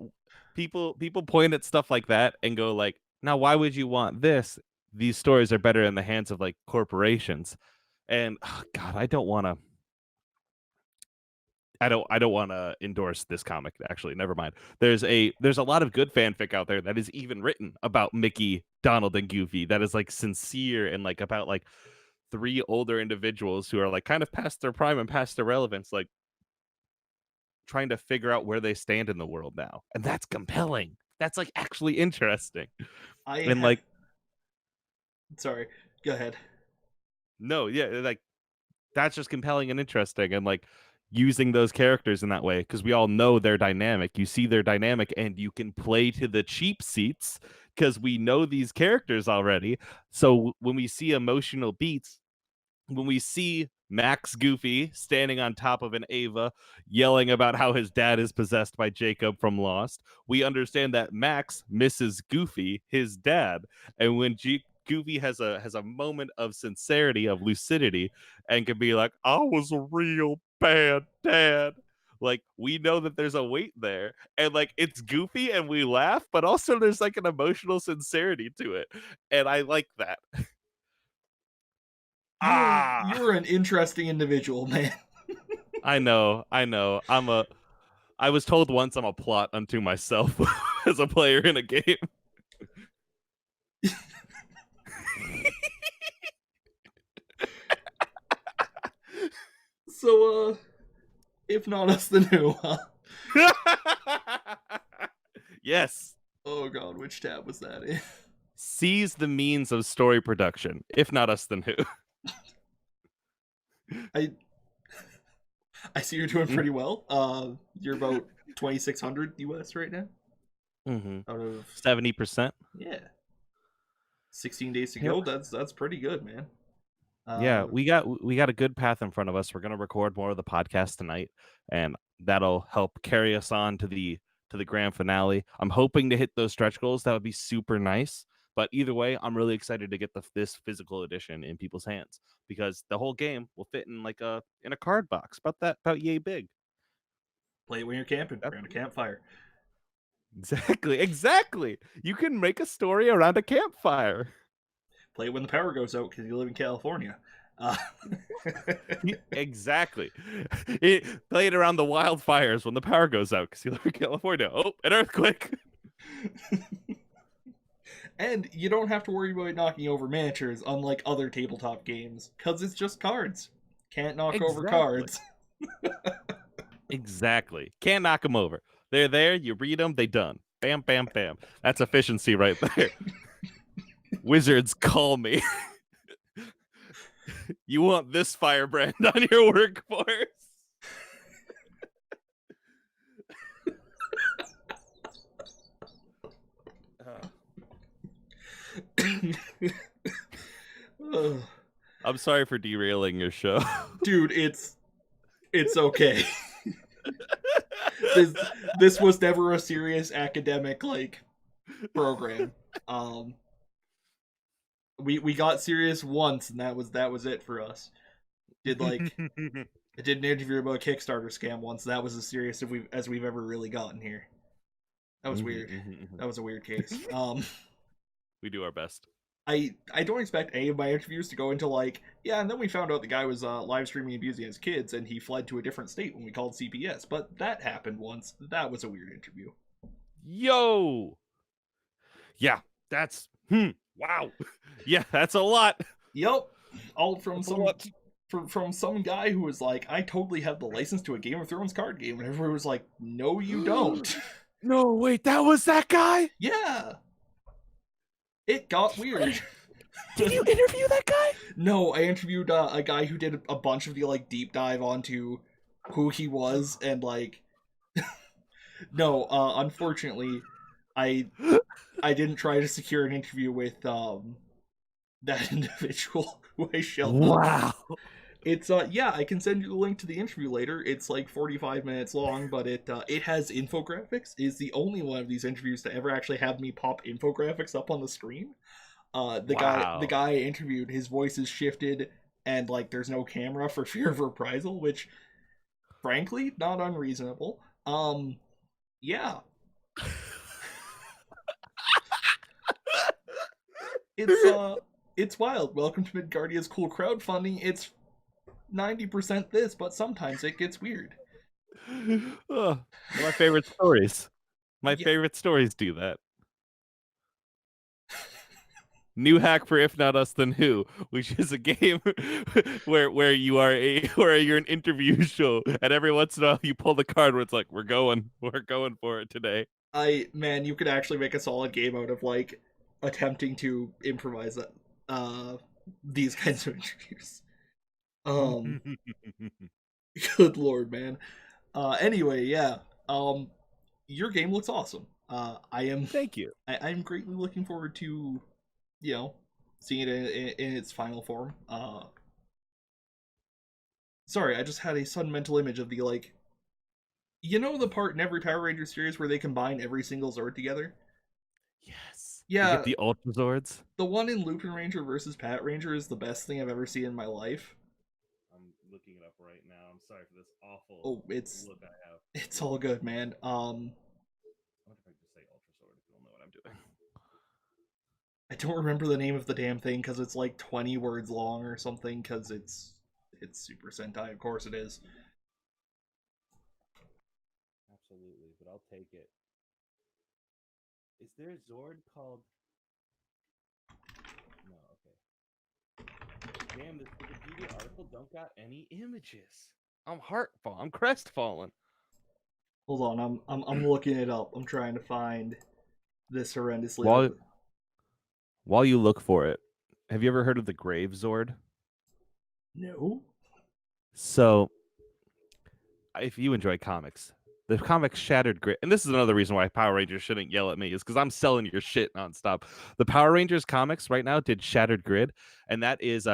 B: people point at stuff like that and go like, now why would you want this? These stories are better in the hands of like corporations. And God, I don't want I don't want to endorse this comic. Actually, never mind. There's a lot of good fanfic out there that is even written about Mickey, Donald, and Goofy that is like sincere and like about like three older individuals who are like kind of past their prime and past their relevance, like trying to figure out where they stand in the world now, and that's compelling. That's like actually interesting,
A: I
B: and
A: have.
B: like
A: Sorry. Go ahead.
B: no, yeah, like that's just compelling and interesting, and like using those characters in that way because we all know their dynamic. You see their dynamic, and you can play to the cheap seats because we know these characters already. So when we see emotional beats, when we see Max Goofy standing on top of an Ava yelling about how his dad is possessed by Jacob from Lost, we understand that Max misses Goofy, his dad. And when Goofy has a moment of sincerity, of lucidity, and can be like, I was a real bad dad. Like, we know that there's a weight there. And like it's goofy and we laugh, but also there's like an emotional sincerity to it. And I like that. Ah,
A: You're an interesting individual, man.
B: I know, I know. I was told once I'm a plot unto myself as a player in a game.
A: So, if not us, then who? Huh?
B: Yes.
A: Oh god, which tab was that in?
B: Seize the means of story production. If not us, then who?
A: I I see you're doing pretty well. You're about 2,600 US right now.
B: Mm-hmm.
A: Out of
B: 70%.
A: yeah, 16 days to
B: Yep.
A: go. That's pretty good, man.
B: Yeah,
A: Uh,
B: we got a good path in front of us. We're gonna record more of the podcast tonight, and that'll help carry us on to the grand finale. I'm hoping to hit those stretch goals. That would be super nice. But either way, I'm really excited to get this physical edition in people's hands because the whole game will fit in like a card box about yay big.
A: play it when you're camping
B: That's
A: around a campfire.
B: exactly. You can make a story around a campfire.
A: Play it when the power goes out because you live in California. Uh,
B: Exactly. Play it around the wildfires when the power goes out because you live in California. Oh, an earthquake.
A: and you don't have to worry about knocking over miniatures, unlike other tabletop games, because it's just cards. Can't knock over
B: Exactly.
A: cards.
B: Exactly. Can't knock them over. They're there. You read them. They done. Bam, bam, bam. That's efficiency right there. Wizards, call me. You want this firebrand on your workforce? I'm sorry for derailing your show.
A: Dude, it's okay. this this was never a serious academic like program. Um we got serious once and that was it for us. Did like I did an interview about a Kickstarter scam once. That was as serious as we've ever really gotten here. That was weird. That was a weird case.
B: We do our best.
A: I don't expect any of my interviews to go into like, yeah, and then we found out the guy was live streaming abusing his kids and he fled to a different state when we called CPS. But that happened once. That was a weird interview.
B: Yo. Yeah, that's wow. Yeah, that's a lot.
A: Yep. All from
B: That's a
A: some
B: lot.
A: from some guy who was like, I totally have the license to a Game of Thrones card game, and everyone was like, no, you don't.
B: No, wait, that was that guy?
A: Yeah. It got weird.
B: Did you interview that guy?
A: No, I interviewed a guy who did a bunch of the like deep dive onto who he was and like no, unfortunately I didn't try to secure an interview with that individual who I shelled out.
B: Wow.
A: It's yeah, I can send you the link to the interview later. It's like 45 minutes long, but it has infographics. Is the only one of these interviews to ever actually have me pop infographics up on the screen. The guy I interviewed, his voice is shifted and like there's no camera for fear of reprisal, which frankly not unreasonable. Yeah. It's wild. Welcome to Midgardia's cool crowdfunding. It's 90% this, but sometimes it gets weird.
B: Oh, my favorite stories. My
A: Yeah,
B: favorite stories do that. New hack for If Not Us Then Who, which is a game where you are where you're an interview show, and every once in a while you pull the card where it's like we're going for it today.
A: man, you could actually make a solid game out of like attempting to improvise that these kinds of interviews. Um, good lord, man. Anyway, yeah. Um, your game looks awesome.
B: Thank you.
A: I'm greatly looking forward to, you know, seeing it in its final form. Sorry, I just had a sudden mental image of the like, the part in every Power Ranger series where they combine every single Zord together.
B: Yes. You get
A: Yeah,
B: the Ultra Zords.
A: the one in Lupin Ranger versus Pat Ranger is the best thing I've ever seen in my life.
B: I'm looking it up right now. I'm sorry for this awful
A: Oh, it's
B: look I have.
A: it's all good, man.
B: I wonder if I can just say Ultra Sword if you'll know what I'm doing.
A: I don't remember the name of the damn thing because it's like 20 words long or something. Because it's Super Sentai, of course it is.
B: Absolutely, but I'll take it. Is there a Zord called? No, okay. Damn, this Wikipedia article don't got any images. I'm heartful. I'm crestfallen.
A: Hold on, I'm looking it up. I'm trying to find this horrendously
B: While
A: ugly.
B: while you look for it, have you ever heard of the Grave Zord?
A: No.
B: So, if you enjoy comics, the comic Shattered Grid, and this is another reason why Power Rangers shouldn't yell at me, is because I'm selling your shit nonstop. The Power Rangers comics right now did Shattered Grid, and that is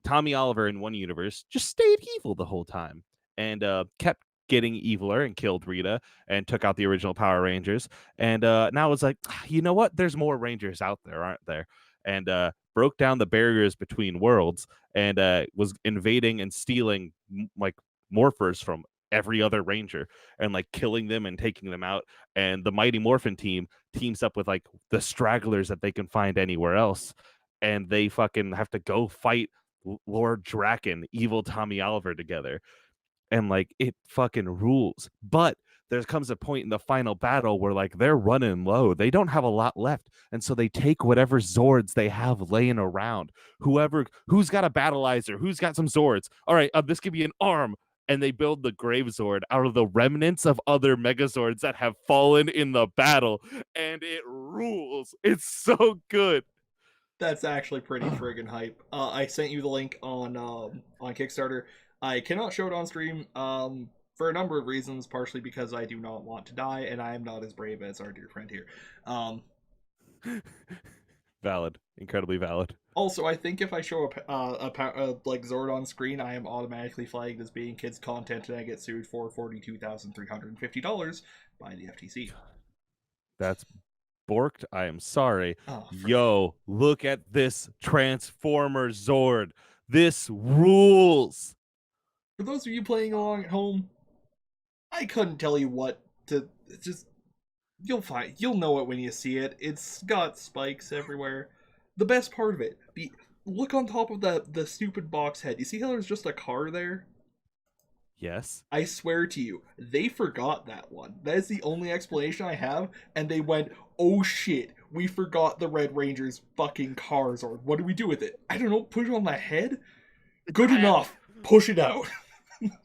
B: Tommy Oliver in one universe just stayed evil the whole time and kept getting eviler and killed Rita and took out the original Power Rangers. And now it's like, you know what? There's more Rangers out there, aren't there? And broke down the barriers between worlds and was invading and stealing like morphers from every other ranger and like killing them and taking them out. And the Mighty Morphin team teams up with like the stragglers that they can find anywhere else, and they fucking have to go fight Lord Draken, evil Tommy Oliver together, and like it fucking rules. But there comes a point in the final battle where like they're running low, they don't have a lot left, and so they take whatever Zords they have laying around. Who's got a battleizer, who's got some Zords, all right, this could be an arm, and they build the Grave Zord out of the remnants of other Megazords that have fallen in the battle, and it rules. It's so good.
A: That's actually pretty friggin' hype. I sent you the link on Kickstarter. I cannot show it on stream for a number of reasons, partially because I do not want to die, and I am not as brave as our dear friend here. Um,
B: Valid, incredibly valid.
A: Also, I think if I show like Zord on screen, I am automatically flagged as being kids content, and I get sued for $42,350 by the FTC.
B: That's borked. I am sorry.
A: Oh, frick.
B: Yo, look at this Transformer Zord. This rules.
A: For those of you playing along at home, I couldn't tell you what to just. You'll know it when you see it. It's got spikes everywhere. The best part of it, the look on top of the stupid box head. You see how there's just a car there?
B: Yes.
A: I swear to you, they forgot that one. That is the only explanation I have, and they went, "Oh shit, we forgot the Red Ranger's fucking cars, or what do we do with it? I don't know, put it on the head? Good enough, push it out."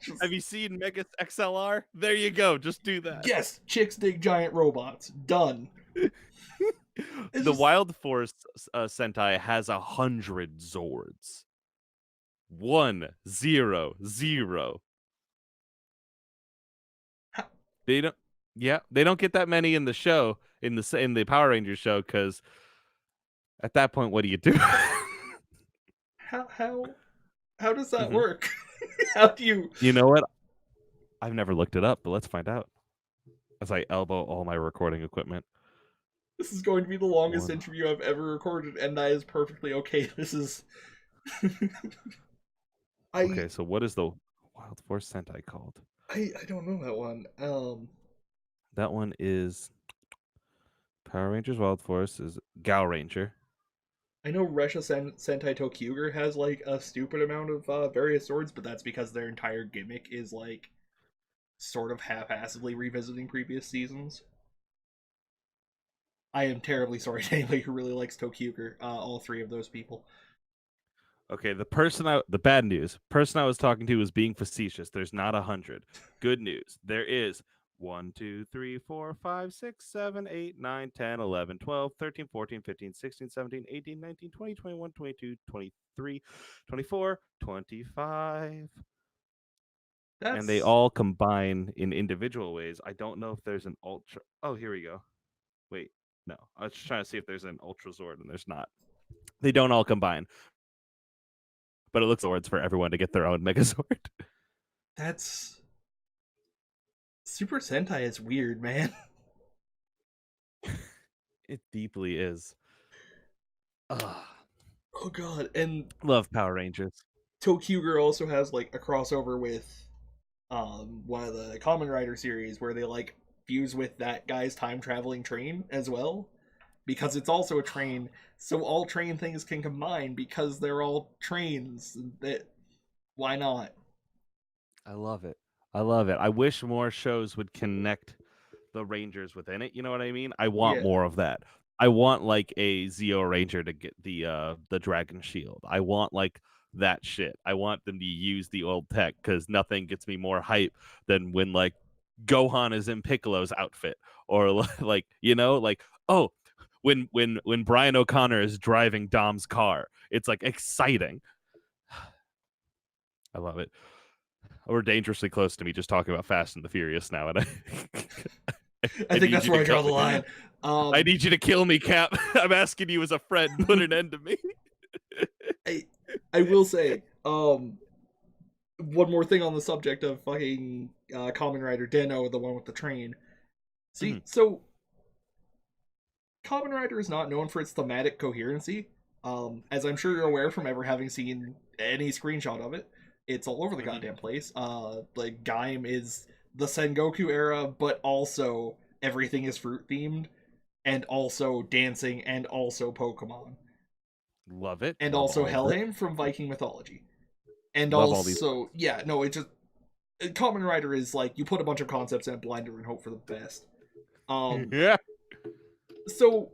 A: Just,
B: Have you seen Mega XLR? There you go. Just do that.
A: yes, chicks dig giant robots. Done. It's
B: The
A: just,
B: Wild Force Sentai has 100 Zords. 100. They don't. Yeah, they don't get that many in the show in the Power Rangers show because at that point, what do you do?
A: how, how, how does that
B: Mhm.
A: work? How do you...
B: You know what? I've never looked it up, but let's find out as I elbow all my recording equipment.
A: This is going to be the longest
B: One.
A: interview I've ever recorded, and that is perfectly okay. This is... I
B: Okay, so what is the Wild Force Sentai called?
A: I don't know that one.
B: That one is Power Rangers Wild Force is Gal Ranger.
A: I know Resha Sentai Tokyuger has like a stupid amount of various swords, but that's because their entire gimmick is like sort of half-assedly revisiting previous seasons. I am terribly sorry to anybody who really likes Tokyuger, all three of those people.
B: Okay, the bad news, person I was talking to was being facetious. There's not 100. Good news, there is 1, 2, 3, 4, 5, 6, 7, 8, 9, 10, 11, 12, 13, 14, 15, 16, 17, 18, 19, 20, 21, 22, 23, 24, 25. And they
A: That's
B: all combine in individual ways. I don't know if there's an ultra. Oh, here we go. Wait, no. I was just trying to see if there's an ultra Zord, and there's not. They don't all combine, but it looks Zords for everyone to get their own Megazord.
A: that's Super Sentai is weird, man.
B: It deeply is. Ugh.
A: Oh god, and
B: Love Power Rangers.
A: Tokyuger also has like a crossover with one of the Kamen Rider series where they like fuse with that guy's time traveling train as well, because it's also a train, so all train things can combine because they're all trains. That why not?
B: I love it. I love it. I wish more shows would connect the Rangers within it. You know what I mean? I want
A: Yeah,
B: more of that. I want like a Zeo Ranger to get the Dragon Shield. I want like that shit. I want them to use the old tech because nothing gets me more hype than when like Gohan is in Piccolo's outfit or like like oh when Brian O'Connor is driving Dom's car. It's like exciting. I love it. We're dangerously close to me just talking about Fast and the Furious now, and
A: I
B: I
A: think
B: need
A: that's
B: you
A: where
B: to
A: I draw
B: kill
A: the
B: me.
A: line.
B: I need you to kill me, Cap. I'm asking you as a friend. Put an end to me.
A: I will say, one more thing on the subject of fucking Kamen Rider Den-O, the one with the train. See, so Kamen Rider is not known for its thematic coherency. As I'm sure you're aware from ever having seen any screenshot of it, it's all over the goddamn place. Like Gaim is the Sengoku era, but also everything is fruit themed, and also dancing, and also Pokemon,
B: Love it.
A: and
B: Love
A: also
B: all of it.
A: Helheim from Viking mythology, and
B: Love all these.
A: also yeah, no, it just Kamen Rider is like you put a bunch of concepts in a blender and hope for the best.
B: Yeah.
A: So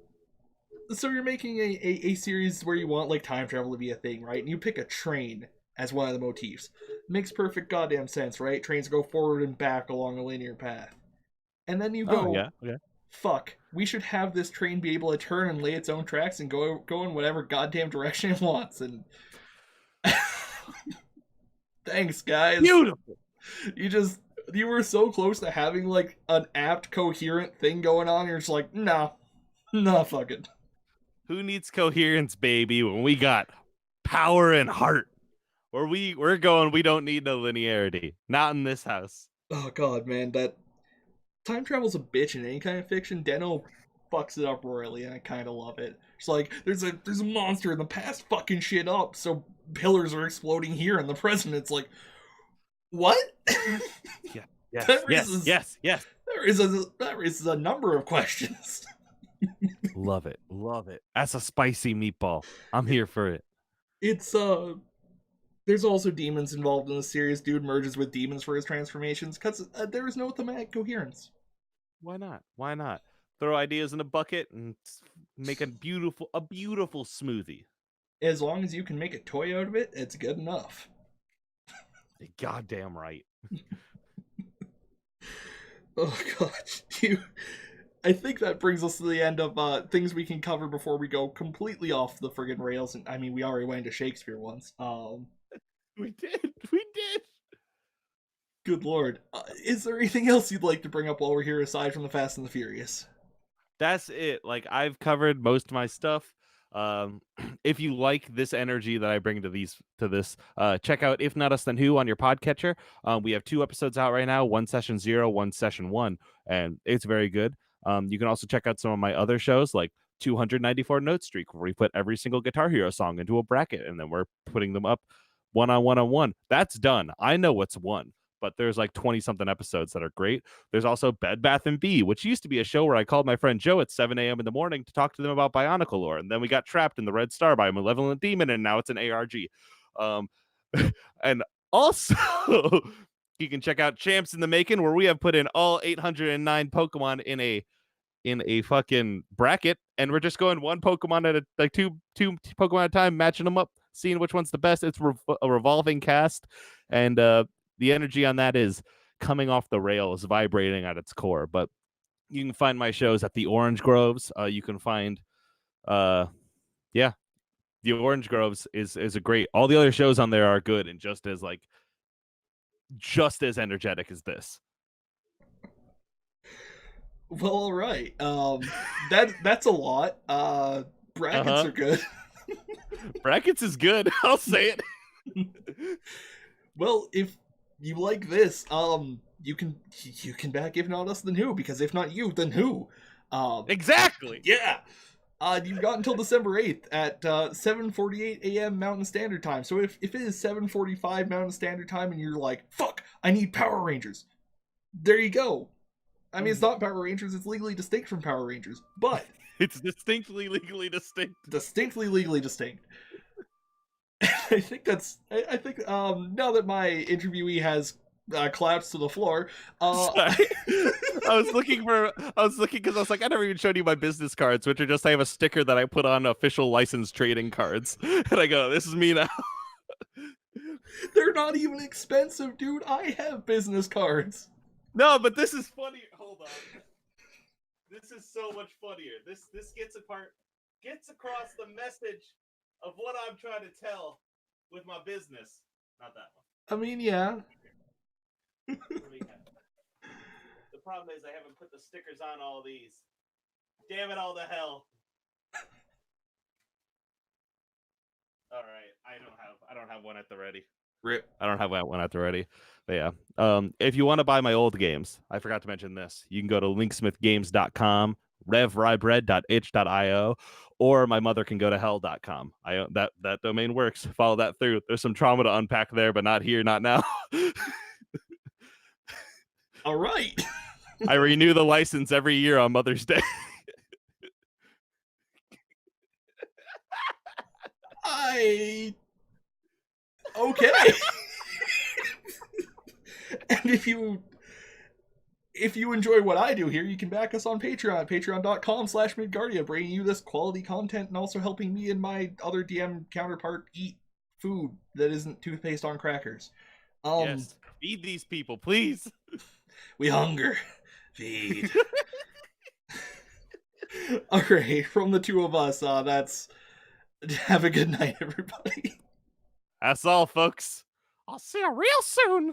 A: you're making a series where you want like time travel to be a thing, right? And you pick a train as one of the motifs. Makes perfect goddamn sense, right? Trains go forward and back along a linear path. And then you
B: Oh
A: go,
B: yeah. Okay.
A: fuck, we should have this train be able to turn and lay its own tracks and go in whatever goddamn direction it wants. And thanks, guys.
B: Beautiful.
A: You were so close to having like an apt, coherent thing going on. You're just like, nah, fuck it.
B: Who needs coherence, baby? When we got power and heart. Where we're going, we don't need no linearity. Not in this house.
A: Oh god, man, that time travel's a bitch in any kind of fiction. Den-O fucks it up royally, and I kind of love it. It's like there's a monster in the past fucking shit up, so pillars are exploding here in the present. It's like, what?
B: Yeah. Yes.
A: that
B: Yes.
A: raises
B: Yes. Yes.
A: that raises a number of questions.
B: Love it. Love it. That's a spicy meatball. I'm here for it.
A: It's there's also demons involved in the series. Dude merges with demons for his transformations because there is no thematic coherence.
B: Why not? Why not? Throw ideas in a bucket and make a beautiful smoothie.
A: As long as you can make a toy out of it, it's good enough.
B: You're goddamn right.
A: Oh god, I think that brings us to the end of things we can cover before we go completely off the friggin' rails. And I mean, we already went into Shakespeare once.
B: We did. We did.
A: Good lord, is there anything else you'd like to bring up while we're here aside from the Fast and the Furious?
B: That's it. Like I've covered most of my stuff. If you like this energy that I bring to this, check out If Not Us Then Who on your podcatcher. We have 2 episodes out right now, one session 0, one session 1, and it's very good. You can also check out some of my other shows like 294 Note Streak, where we put every single Guitar Hero song into a bracket and then we're putting them up one on one. That's done. I know what's one, but there's like 20 something episodes that are great. There's also Bed Bath and Bee, which used to be a show where I called my friend Joe at 7 a.m. in the morning to talk to them about Bionicle lore. And then we got trapped in the Red Star by a malevolent demon, and now it's an ARG. And also, You can check out Champs in the Making, where we have put in all 809 Pokemon in a fucking bracket, and we're just going one Pokemon at two Pokemon at a time, matching them up, seeing which one's the best. It's a revolving cast, and the energy on that is coming off the rails, vibrating at its core. But you can find my shows at the Orange Groves. You can find, the Orange Groves is a great. All the other shows on there are good and just as energetic as this.
A: Well, all right. That's a lot. Brackets are good.
B: Brackets is good. I'll say it.
A: Well, if you like this, you can back If Not Us, Then Who, because if not you, then who?
B: Exactly.
A: Yeah. You've got until December 8th at 7:48 a.m. Mountain Standard Time. So if it is 7:45 Mountain Standard Time and you're like, fuck, I need Power Rangers, there you go. I mean, it's not Power Rangers, it's legally distinct from Power Rangers, but
B: it's distinctly legally distinct.
A: Distinctly legally distinct. I think now that my interviewee has collapsed to the floor.
B: Sorry. I was looking because I was like, I never even showed you my business cards, which are just I have a sticker that I put on official licensed trading cards, and I go, this is me now.
A: They're not even expensive, dude. I have business cards.
B: No, but this is funny. Hold on. This is so much funnier. This gets across the message of what I'm trying to tell with my business. Not that one.
A: I mean, yeah.
B: The problem is I haven't put the stickers on all these. Damn it all to hell. All right, I don't have one at the ready.
A: Rip.
B: I don't have one at the ready. But yeah. If you want to buy my old games, I forgot to mention this. You can go to linksmithgames.com, revrybread.itch.io, or my mother can go to hell.com. That domain works. Follow that through. There's some trauma to unpack there, but not here, not now.
A: All right.
B: I renew the license every year on Mother's Day.
A: Okay. And if you enjoy what I do here, you can back us on Patreon at patreon.com/Midgardia, bringing you this quality content and also helping me and my other DM counterpart eat food that isn't toothpaste on crackers.
B: Yes. Feed these people, please.
A: We hunger. Feed. All right, from the two of us, that's have a good night, everybody.
B: That's all, folks. I'll see you real soon.